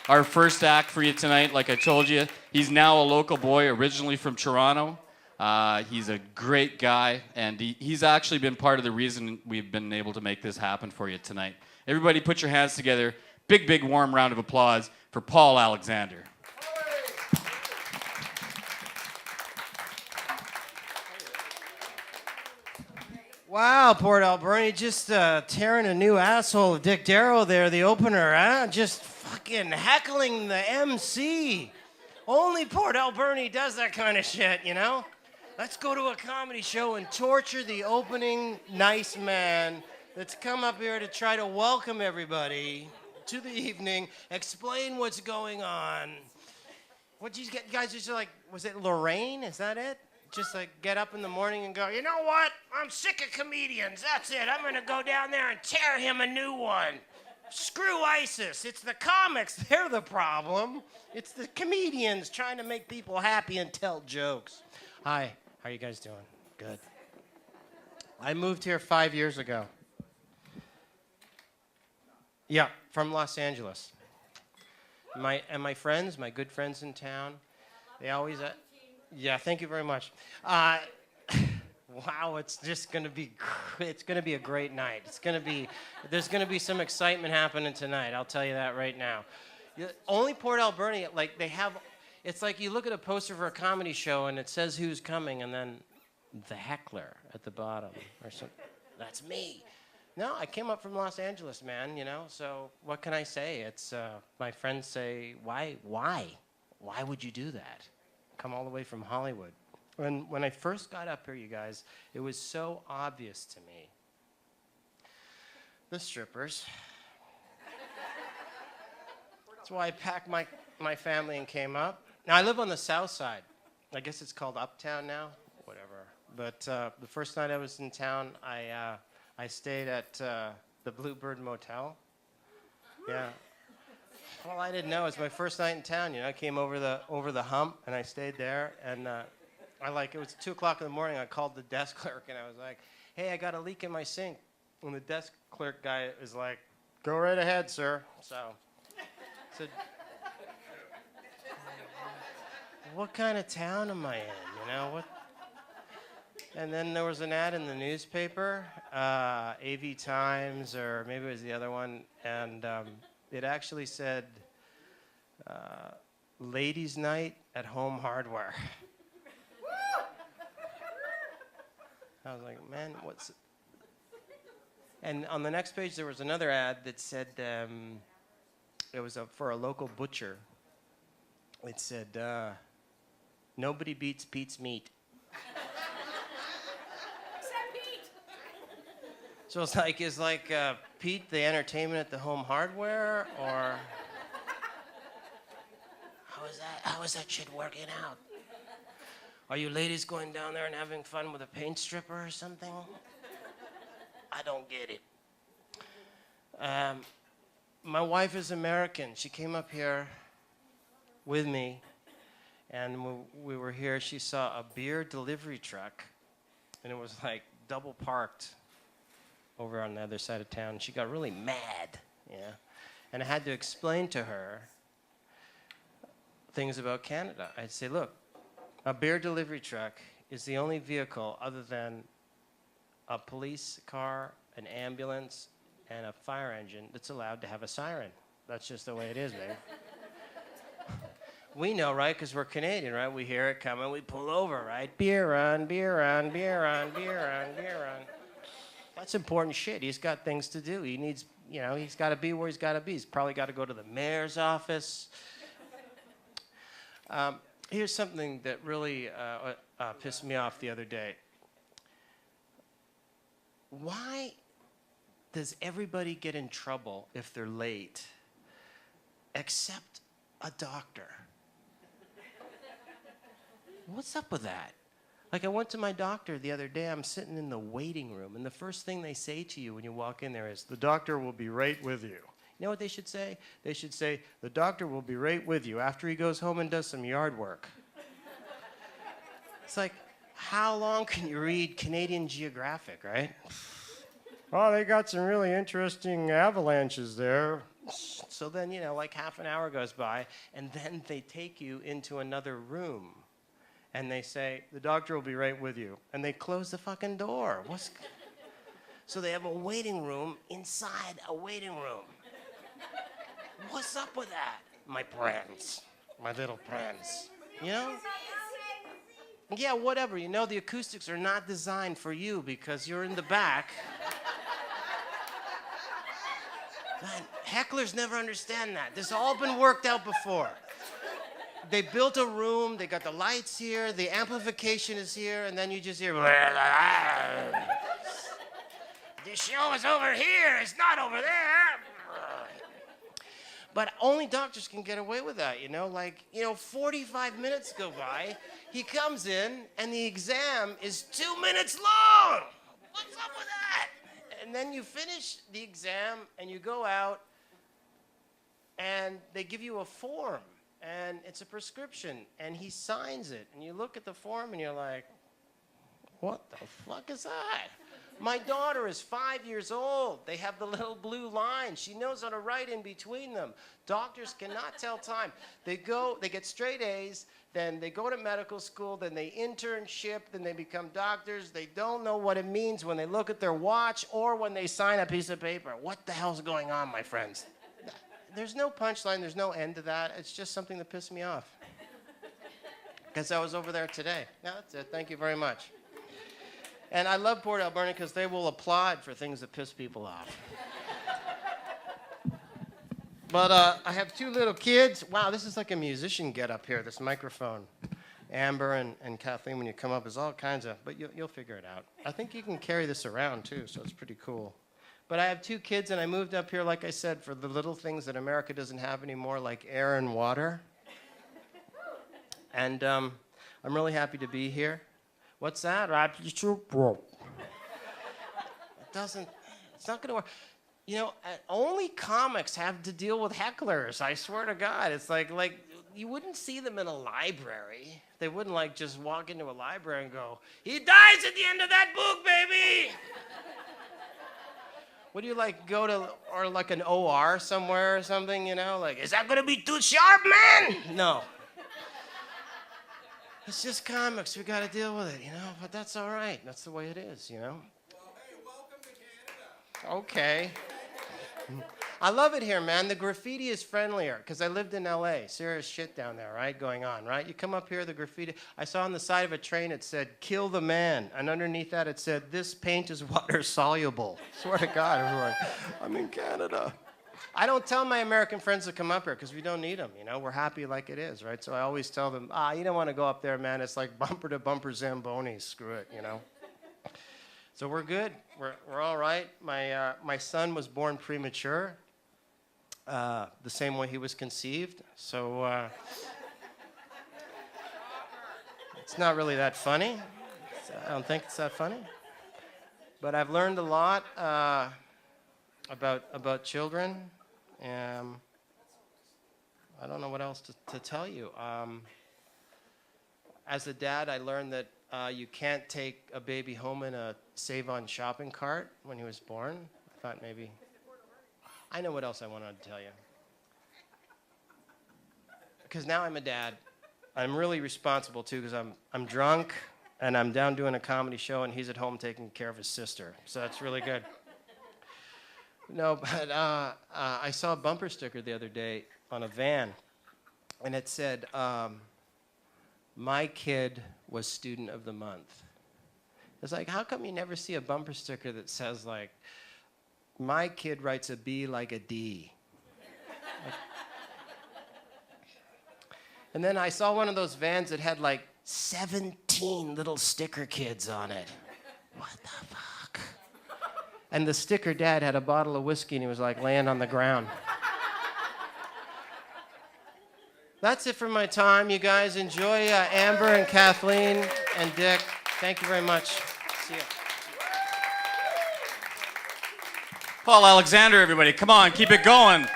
Our first act for you tonight, like I told you, he's now a local boy, originally from Toronto. He's a great guy, and he's actually been part of the reason we've been able to make this happen for you tonight. Everybody put your hands together. Big, big, warm round of applause for Paul Alexander. Wow, Port Alberni just tearing a new asshole of Dick Darrow there, the opener, huh? Just fucking heckling the MC. Only Port Alberni does that kind of shit, you know? Let's go to a comedy show and torture the opening nice man that's come up here to try to welcome everybody to the evening, explain what's going on. What you guys just like, was it Lorraine? Is that it? Just like get up in the morning and go, you know what? I'm sick of comedians. That's it. I'm going to go down there and tear him a new one. Screw ISIS. It's the comics. They're the problem. It's the comedians trying to make people happy and tell jokes. Hi. How are you guys doing? Good. I moved here 5 years ago. Yeah, from Los Angeles. My friends, my good friends in town, they always... yeah, thank you very much. Wow, it's just gonna be a great night. There's gonna be some excitement happening tonight. I'll tell you that right now. Only Port Alberni, like they have, it's like you look at a poster for a comedy show and it says who's coming and then the heckler at the bottom or something. That's me. No, I came up from Los Angeles, man. You know, so what can I say? It's my friends say, why would you do that? Come all the way from Hollywood. When I first got up here, you guys, it was so obvious to me. The strippers. That's why I packed my family and came up. Now, I live on the south side. I guess it's called Uptown now, whatever. But the first night I was in town, I stayed at the Bluebird Motel. Yeah. Well, I didn't know. It was my first night in town. You know, I came over the hump, and I stayed there. And it was 2 o'clock in the morning. I called the desk clerk, and I was like, "Hey, I got a leak in my sink." And the desk clerk guy is like, "Go right ahead, sir." So, I said, "What kind of town am I in? You know what?" And then there was an ad in the newspaper, AV Times, or maybe it was the other one, and it actually said, ladies' night at Home Hardware. I was like, man, what's... And on the next page, there was another ad that said, it was for a local butcher. It said, nobody beats Pete's meat. So it's like Pete the entertainment at the Home Hardware, or how is that shit working out? Are you ladies going down there and having fun with a paint stripper or something? I don't get it. My wife is American. She came up here with me, and when we were here, she saw a beer delivery truck, and it was like double parked over on the other side of town. She got really mad, yeah. And I had to explain to her things about Canada. I'd say, look, a beer delivery truck is the only vehicle other than a police car, an ambulance, and a fire engine that's allowed to have a siren. That's just the way it is, babe. We know, right? Because we're Canadian, right? We hear it coming, we pull over, right? Beer on, beer on, beer on, beer on, beer on. That's important shit. He's got things to do. He needs, you know, he's got to be where he's got to be. He's probably got to go to the mayor's office. Here's something that really pissed me off the other day. Why does everybody get in trouble if they're late, except a doctor? What's up with that? Like, I went to my doctor the other day. I'm sitting in the waiting room, and the first thing they say to you when you walk in there is, "The doctor will be right with you." You know what they should say? They should say, "The doctor will be right with you after he goes home and does some yard work." It's like, how long can you read Canadian Geographic, right? Oh, they got some really interesting avalanches there. So then, like half an hour goes by, and then they take you into another room. And they say, the doctor will be right with you. And they close the fucking door. So they have a waiting room inside a waiting room. What's up with that? My friends. My little friends. Yeah, whatever. The acoustics are not designed for you because you're in the back. Man, hecklers never understand that. This has all been worked out before. They built a room, they got the lights here, the amplification is here, and then you just hear, this show is over here, it's not over there. But only doctors can get away with that, 45 minutes go by, he comes in, and the exam is 2 minutes long. What's up with that? And then you finish the exam, and you go out, and they give you a form. And it's a prescription, and he signs it. And you look at the form, and you're like, what the fuck is that? My daughter is 5 years old. They have the little blue line. She knows how to write in between them. Doctors cannot tell time. They get straight A's, then they go to medical school, then they internship, then they become doctors. They don't know what it means when they look at their watch or when they sign a piece of paper. What the hell's going on, my friends? There's no punchline, there's no end to that. It's just something that pissed me off. Because I was over there today. Yeah, that's it. Thank you very much. And I love Port Alberni because they will applaud for things that piss people off. But I have two little kids. Wow, this is like a musician get up here, this microphone. Amber and Kathleen, when you come up, is all kinds of, but you'll figure it out. I think you can carry this around too, so it's pretty cool. But I have two kids, and I moved up here, like I said, for the little things that America doesn't have anymore, like air and water. And I'm really happy to be here. What's that? It's not going to work. Only comics have to deal with hecklers, I swear to God. It's like you wouldn't see them in a library. They wouldn't, just walk into a library and go, he dies at the end of that book, baby! Would you go to, or an OR somewhere or something, is that gonna be too sharp, man? No. It's just comics, we gotta deal with it, but that's all right. That's the way it is, Well, hey, welcome to Canada. Okay. I love it here, man. The graffiti is friendlier, because I lived in LA. Serious shit down there, right, going on, right? You come up here, the graffiti. I saw on the side of a train, it said, kill the man. And underneath that, it said, this paint is water soluble. Swear to God, everyone. I'm in Canada. I don't tell my American friends to come up here, because we don't need them, We're happy like it is, right? So I always tell them, you don't want to go up there, man. It's like bumper to bumper Zambonis. Screw it, So we're good. We're all right. My son was born premature. The same way he was conceived. So it's not really that funny. I don't think it's that funny. But I've learned a lot about children. I don't know what else to tell you. As a dad, I learned that you can't take a baby home in a Save-On shopping cart when he was born. I thought maybe... I know what else I wanted to tell you. Because now I'm a dad. I'm really responsible, too, because I'm drunk, and I'm down doing a comedy show, and he's at home taking care of his sister. So that's really good. No, but I saw a bumper sticker the other day on a van, and it said, my kid was student of the month. It's like, how come you never see a bumper sticker that says, my kid writes a B like a D? And then I saw one of those vans that had 17 little sticker kids on it. What the fuck? And the sticker dad had a bottle of whiskey and he was laying on the ground. That's it for my time. You guys enjoy Amber and Kathleen and Dick. Thank you very much. See ya. Paul Alexander, everybody. Come on, keep it going.